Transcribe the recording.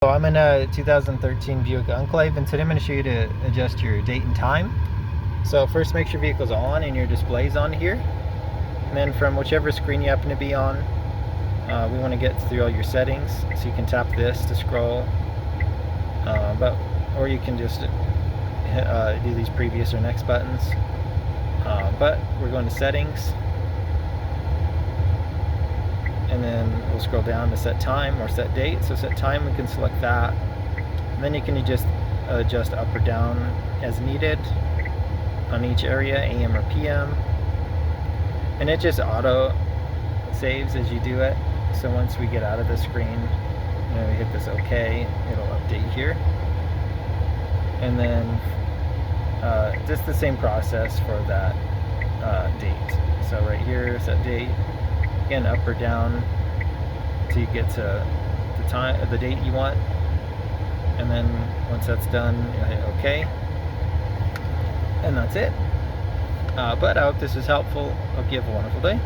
So I'm in a 2013 Buick Enclave, and today I'm going to show you to adjust your date and time. So first, make sure your vehicle's on and your display's on here. And then from whichever screen you happen to be on, we want to get through all your settings. So you can tap this to scroll, or you can just do these previous or next buttons. But we're going to settings. And then we'll scroll down to set time or set date. So set time, we can select that. And then you can just adjust up or down as needed on each area, AM or PM. And it just auto saves as you do it. So once we get out of the screen, we hit this OK, it'll update here. And then just the same process for that date. So right here, set date. Again, up or down till you get to the date you want, and then once that's done, you'll hit OK, and that's it. But I hope this is helpful. Hope you have a wonderful day.